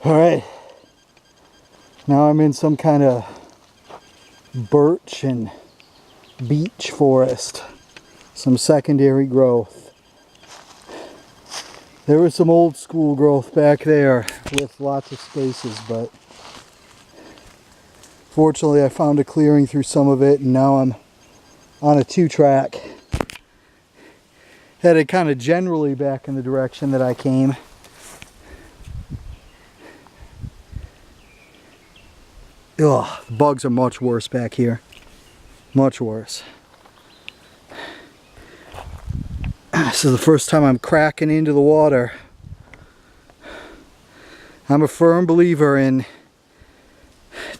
Alright, now I'm in some kind of birch and beech forest, some secondary growth. There was some old school growth back there with lots of spaces, but fortunately I found a clearing through some of it, and now I'm on a 2-track, headed kind of generally back in the direction that I came. Ugh, the bugs are much worse back here. Much worse. This is the first time I'm cracking into the water. I'm a firm believer in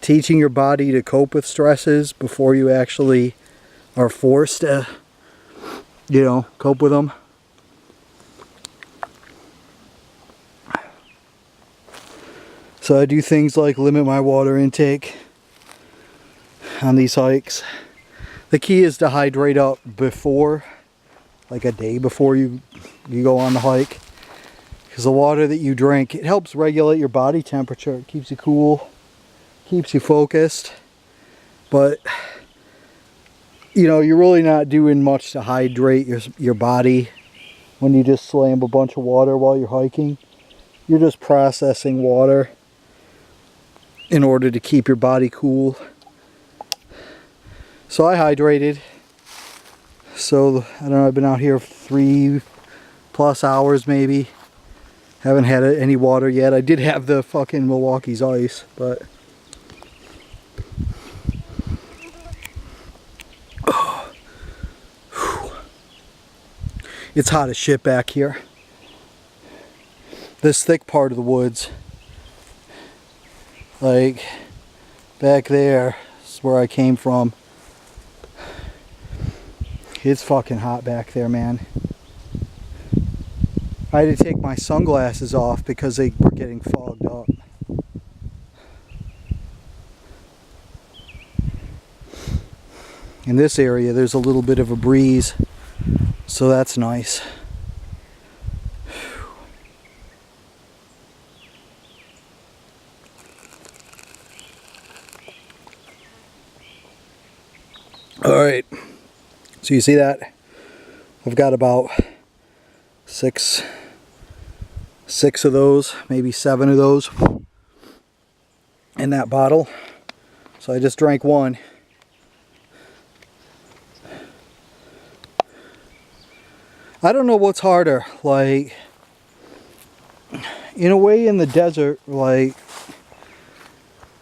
teaching your body to cope with stresses before you actually are forced to, cope with them. So I do things like limit my water intake on these hikes. The key is to hydrate up before, like a day before you go on the hike. Because the water that you drink, it helps regulate your body temperature. It keeps you cool, keeps you focused. But, you're really not doing much to hydrate your body when you just slam a bunch of water while you're hiking. You're just processing water in order to keep your body cool. So I hydrated. So, I don't know, I've been out here 3+ hours maybe. Haven't had any water yet. I did have the fucking Milwaukee's Ice, but... It's hot as shit back here. This thick part of the woods, like back there is where I came from. It's fucking hot back there, man. I had to take my sunglasses off because they were getting fogged up. In this area there's a little bit of a breeze, so that's nice. Alright, so you see that? I've got about six of those, maybe 7 of those in that bottle. So I just drank one. I don't know what's harder, like, in a way in the desert, like,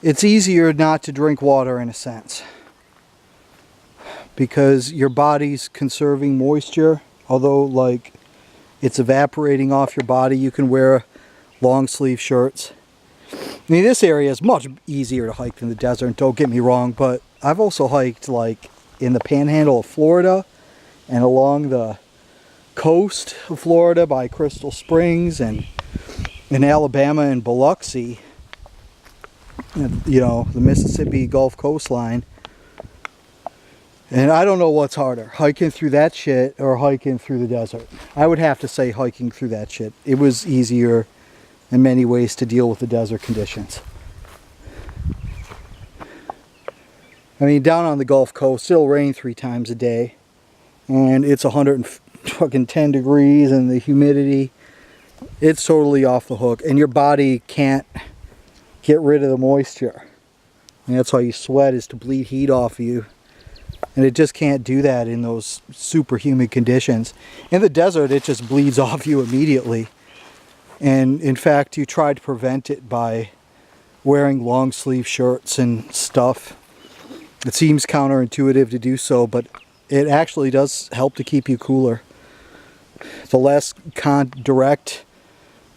it's easier not to drink water in a sense, because your body's conserving moisture, although like it's evaporating off your body. You can wear long sleeve shirts. I mean, this area is much easier to hike than the desert, don't get me wrong, but I've also hiked like in the panhandle of Florida and along the coast of Florida by Crystal Springs, and in Alabama and Biloxi, the Mississippi Gulf coastline. And I don't know what's harder, hiking through that shit or hiking through the desert. I would have to say hiking through that shit. It was easier in many ways to deal with the desert conditions. I mean, down on the Gulf Coast, it'll rain 3 times a day. And it's 110 degrees, and the humidity, it's totally off the hook. And your body can't get rid of the moisture. And that's how you sweat, is to bleed heat off you. And it just can't do that in those super humid conditions. In the desert, it just bleeds off you immediately. And in fact, you try to prevent it by wearing long sleeve shirts and stuff. It seems counterintuitive to do so, but it actually does help to keep you cooler. The less direct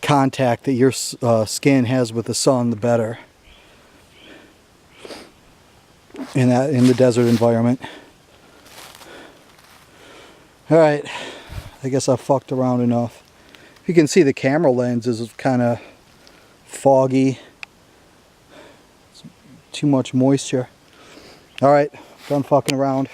contact that your skin has with the sun, the better. In the desert environment. Alright, I guess I fucked around enough. You can see the camera lens is kind of foggy. It's too much moisture. Alright, done fucking around.